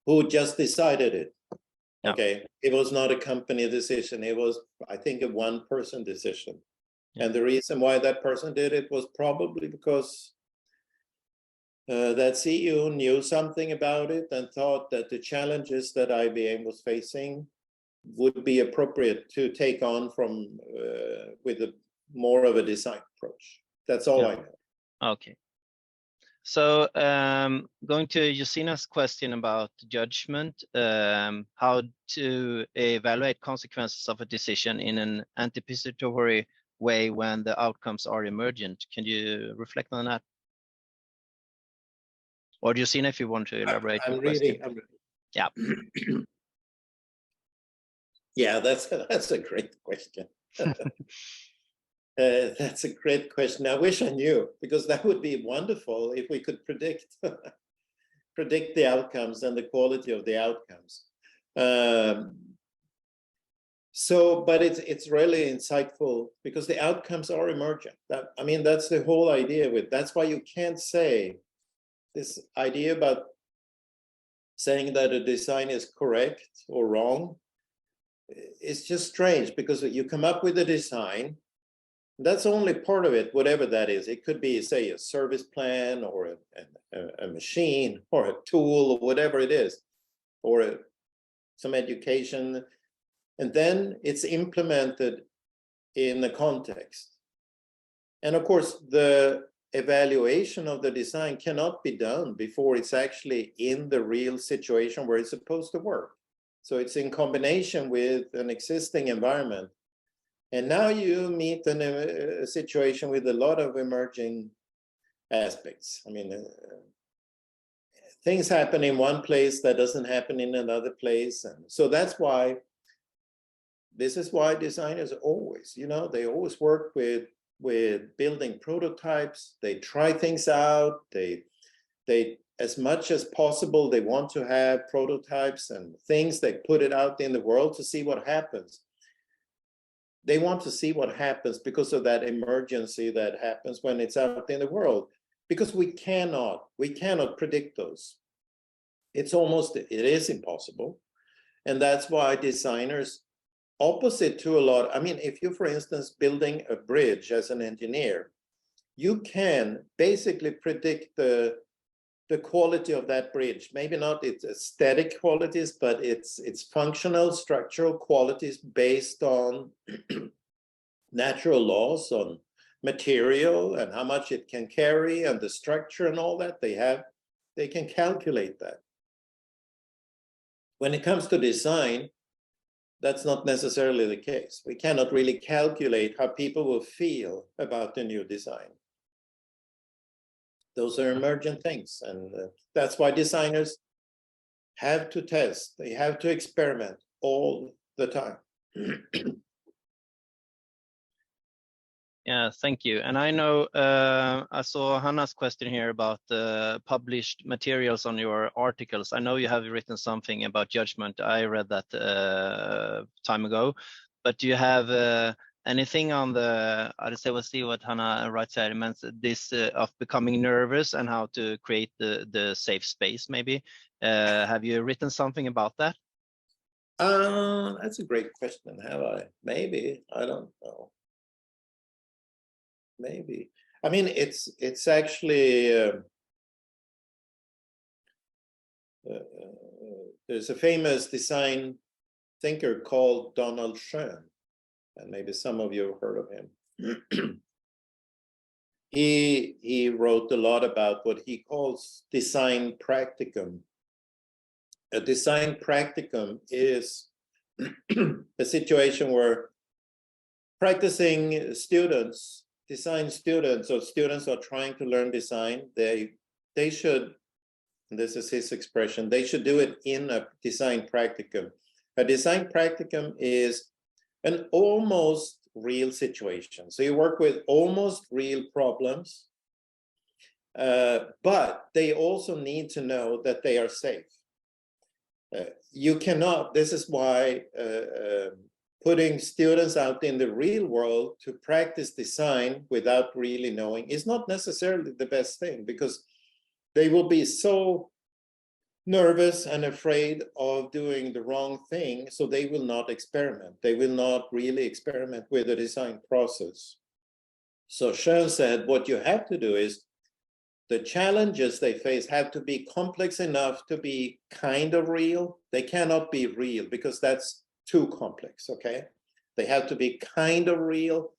A: who just decided it.
B: Yeah.
A: Okay, it was not a company decision. It was, I think, a one-person decision.
B: Yeah.
A: And the reason why that person did it was probably because that CEO knew something about it and thought that the challenges that IBM was facing would be appropriate to take on from with a more of a design approach. That's all I know.
B: Okay. So going to Jusina's question about judgment, how to evaluate consequences of a decision in an anticipatory way when the outcomes are emergent. Can you reflect on that? Or Jusina, if you want to elaborate
A: I'm
B: your
A: reading.
B: question. Yeah.
A: Yeah, that's a great question. That's a great question. I wish I knew, because that would be wonderful if we could predict the outcomes and the quality of the outcomes. But it's really insightful, because the outcomes are emergent. That's the whole idea with. That's why you can't say this idea about saying that a design is correct or wrong. It's just strange, because you come up with a design. That's only part of it, whatever that is. It could be, say, a service plan, or a machine, or a tool, or whatever it is, or some education. And then it's implemented in the context. And of course, the evaluation of the design cannot be done before it's actually in the real situation where it's supposed to work. So it's in combination with an existing environment. And now you meet a situation with a lot of emerging aspects. Things happen in one place that doesn't happen in another place. And so this is why designers always, they always work with building prototypes. They try things out. They as much as possible, they want to have prototypes and things. They put it out in the world to see what happens. They want to see what happens because of that emergency that happens when it's out in the world, because we cannot predict those. It is impossible. And that's why designers, opposite to a lot, I mean, if you, for instance, building a bridge as an engineer, you can basically predict the quality of that bridge. Maybe not its aesthetic qualities, but its functional, structural qualities based on natural laws, on material and how much it can carry and the structure and all that they can calculate that. When it comes to design, that's not necessarily the case. We cannot really calculate how people will feel about the new design. Those are emergent things, and that's why designers have to test, they have to experiment all the time.
B: Yeah, thank you. And I know I saw Hannah's question here about published materials on your articles. I know you have written something about judgment. I read that time ago, but do you have anything on the, I'll say, we'll see what Hannah writes here. It means this of becoming nervous and how to create the safe space, maybe. Have you written something about that?
A: That's a great question. Have I? Maybe, I don't know. Maybe. I mean, it's actually there's a famous design thinker called Donald Schoen, and maybe some of you have heard of him. He wrote a lot about what he calls design practicum. A design practicum is a situation where practicing students, design students, or students who are trying to learn design, they should, and this is his expression, they should do it in a design practicum. A design practicum is an almost real situation. So you work with almost real problems, but they also need to know that they are safe. You cannot, this is why putting students out in the real world to practice design without really knowing is not necessarily the best thing, because they will be so nervous and afraid of doing the wrong thing, so they will not experiment. They will not really experiment with the design process. So Schoen said, what you have to do is the challenges they face have to be complex enough to be kind of real. They cannot be real because that's too complex, okay? They have to be kind of real.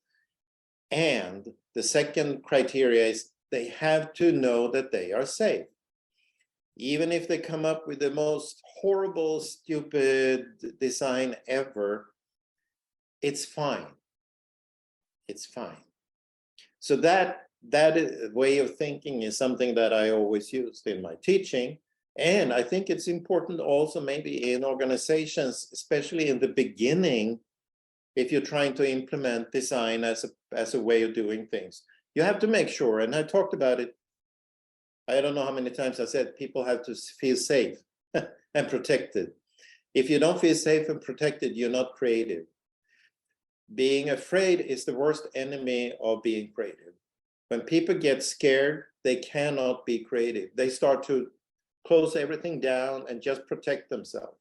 A: And the second criteria is they have to know that they are safe. Even if they come up with the most horrible, stupid design ever, it's fine. It's fine. So that way of thinking is something that I always used in my teaching. And I think it's important also maybe in organizations, especially in the beginning, if you're trying to implement design as a way of doing things. You have to make sure, and I talked about it, I don't know how many times I said people have to feel safe and protected. If you don't feel safe and protected, you're not creative. Being afraid is the worst enemy of being creative. When people get scared, they cannot be creative. They start to close everything down and just protect themselves.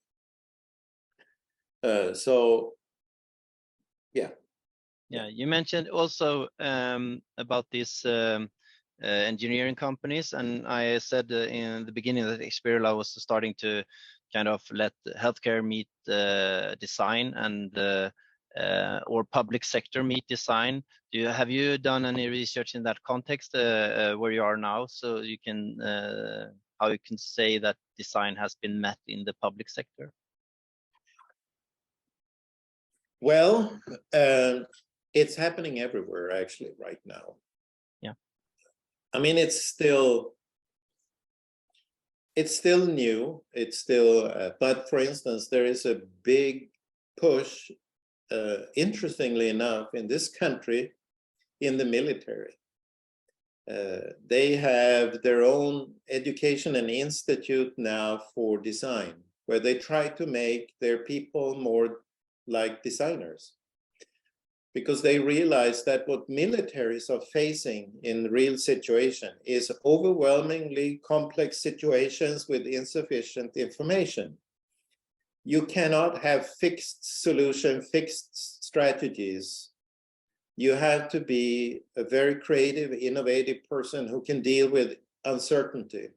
A: So, yeah.
B: Yeah, you mentioned also about these engineering companies, and I said in the beginning that Experio was starting to kind of let healthcare meet design and or public sector meet design. Have you done any research in that context where you are now, so you can how you can say that design has been met in the public sector?
A: Well, it's happening everywhere actually right now.
B: Yeah.
A: I mean, it's still new. It's still, but for instance, there is a big push, interestingly enough, in this country, in the military. They have their own education and institute now for design, where they try to make their people more like designers, because they realize that what militaries are facing in real situation is overwhelmingly complex situations with insufficient information. you cannot have fixed solution, fixed strategies. You have to be a very creative, innovative person who can deal with uncertainty.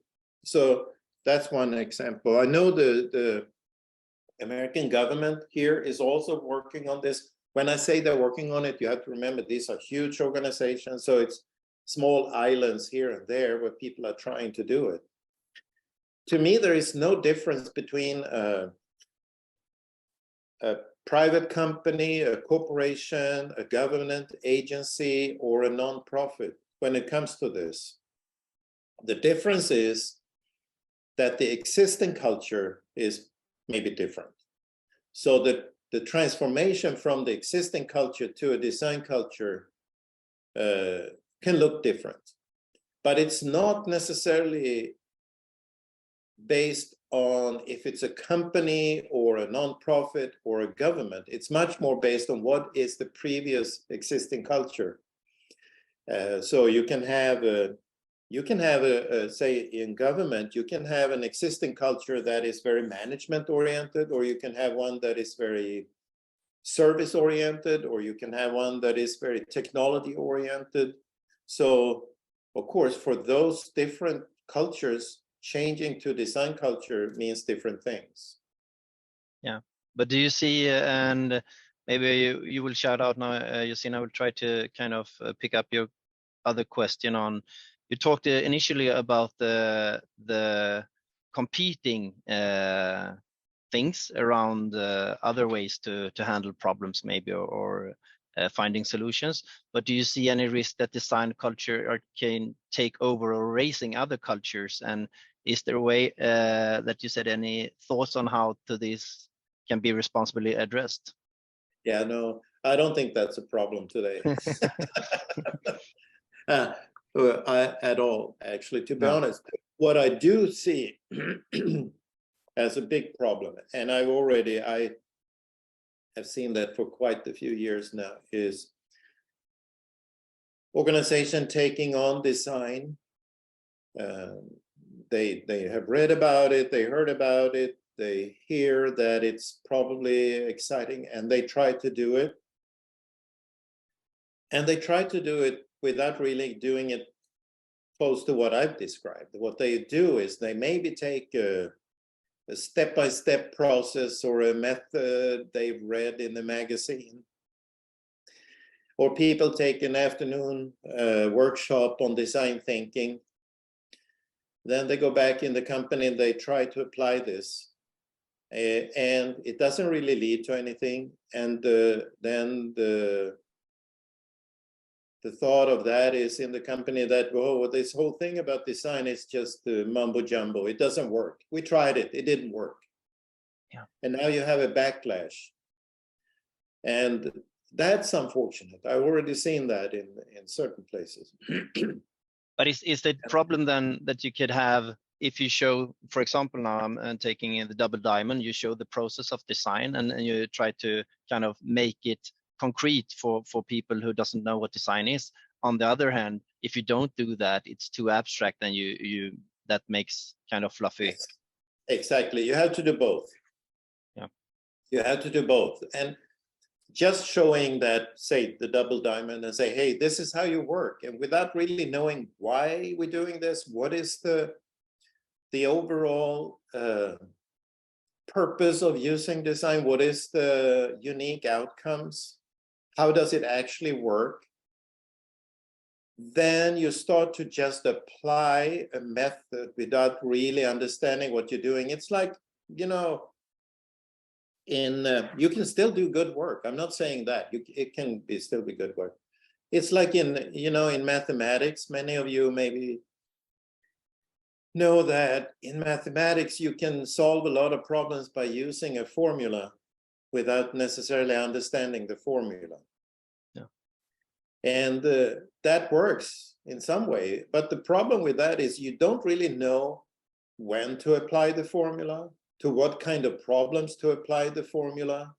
A: So that's one example. I know the American government here is also working on this. When I say they're working on it, you have to remember these are huge organizations. So it's small islands here and there where people are trying to do it. To me, there is no difference between a private company, a corporation, a government agency, or a non-profit when it comes to this. The difference is that the existing culture is maybe different. So the transformation from the existing culture to a design culture can look different, but it's not necessarily based on if it's a company or a non-profit or a government. It's much more based on what is the previous existing culture. So you can have say in government, you can have an existing culture that is very management oriented, or you can have one that is very service oriented, or you can have one that is very technology oriented. So of course, for those different cultures, changing to design culture means different things.
B: Yeah, but do you see, and maybe you will shout out now, Justina, I will try to kind of pick up your other question on, you talked initially about the competing things around other ways to handle problems maybe, or finding solutions, but do you see any risk that design culture can take over or raising other cultures? And is there a way that you said, any thoughts on how to this can be responsibly addressed?
A: Yeah, no, I don't think that's a problem today. At all, actually, to be honest. What I do see as a big problem, and I have seen that for quite a few years now, is organization taking on design. They have read about it, they heard about it, they hear that it's probably exciting, and they try to do it. And they try to do it without really doing it close to what I've described. What they do is they maybe take a step-by-step process or a method they've read in the magazine. Or people take an afternoon workshop on design thinking. Then they go back in the company and they try to apply this. And it doesn't really lead to anything. And then the thought of that is in the company that, oh, this whole thing about design is just mumbo jumbo. It doesn't work. We tried it. It didn't work.
B: Yeah. And
A: now you have a backlash. And that's unfortunate. I've already seen that in certain places.
B: But is the problem then that you could have, if you show, for example, now I'm taking in the double diamond, you show the process of design and you try to kind of make it concrete for people who doesn't know what design is. On the other hand, if you don't do that, it's too abstract and you that makes kind of fluffy.
A: Exactly. You have to do both.
B: Yeah.
A: You have to do both. And just showing that, say, the double diamond and say, hey, this is how you work. And without really knowing why we're doing this, what is the overall purpose of using design? What is the unique outcomes? How does it actually work? Then you start to just apply a method without really understanding what you're doing. It's like, you know, you can still do good work. I'm not saying that. It can still be good work. It's like in mathematics, many of you maybe know that in mathematics, you can solve a lot of problems by using a formula without necessarily understanding the formula.
B: Yeah.
A: And that works in some way. But the problem with that is you don't really know when to apply the formula, to what kind of problems to apply the formula,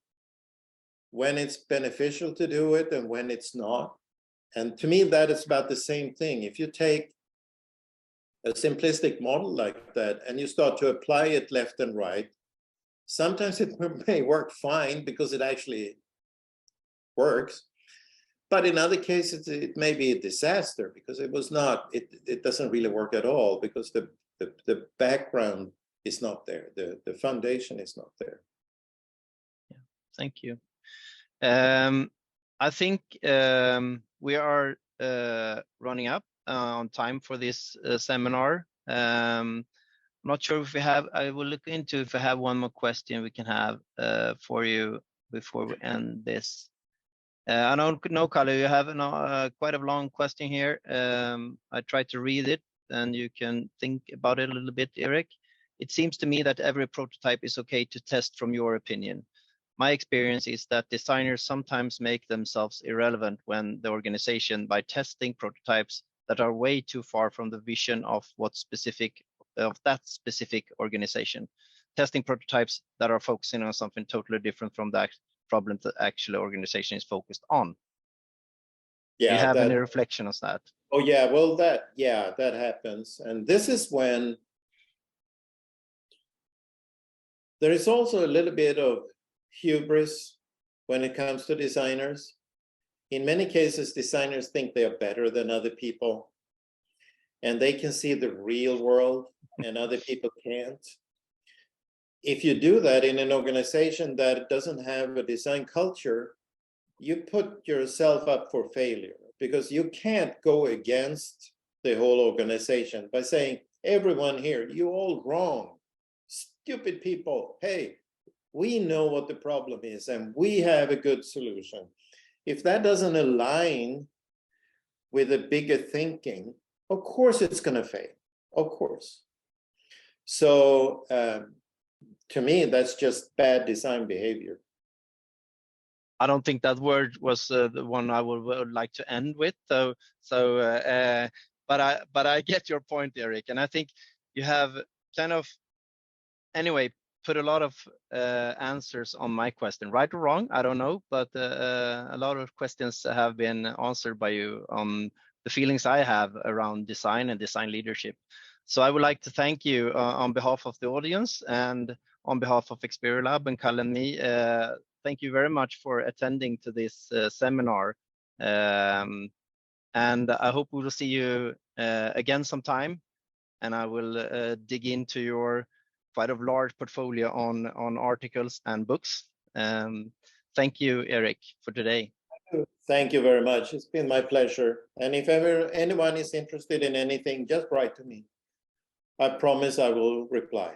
A: when it's beneficial to do it and when it's not. And to me, that is about the same thing. If you take a simplistic model like that and you start to apply it left and right, Sometimes it may work fine because it actually works. But in other cases, it may be a disaster because it was not, it doesn't really work at all because the background is not there. The foundation is not there.
B: Yeah, thank you. I think we are running up on time for this seminar. I'm not sure if we have, I will look into if I have one more question we can have for you before we end this. I don't know, Kalle, you have quite a long question here. I tried to read it and you can think about it a little bit, Erik. It seems to me that every prototype is okay to test from your opinion. My experience is that designers sometimes make themselves irrelevant when the organization by testing prototypes that are way too far from the vision of that specific organization. Testing prototypes that are focusing on something totally different from that problem the actual organization is focused on.
A: Yeah.
B: Do you have any reflection on that?
A: Oh yeah, well that happens. And this is when there is also a little bit of hubris when it comes to designers. In many cases, designers think they are better than other people and they can see the real world and other people can't. If you do that in an organization that doesn't have a design culture, you put yourself up for failure because you can't go against the whole organization by saying, everyone here, you all wrong, stupid people. Hey, we know what the problem is and we have a good solution. If that doesn't align with a bigger thinking, of course it's going to fail, of course. So to me, that's just bad design behavior.
B: I don't think that word was the one I would like to end with. But I get your point, Erik, and I think you have kind of anyway put a lot of answers on my question, right or wrong, I don't know, but a lot of questions have been answered by you on the feelings I have around design and design leadership. So I would like to thank you on behalf of the audience and on behalf of Experio Lab and Kalle and me. Thank you very much for attending to this seminar. And I hope we will see you again sometime. And I will dig into your quite a large portfolio on articles and books. Thank you, Erik, for today.
A: Thank you very much. It's been my pleasure. And if ever anyone is interested in anything, just write to me. I promise I will reply.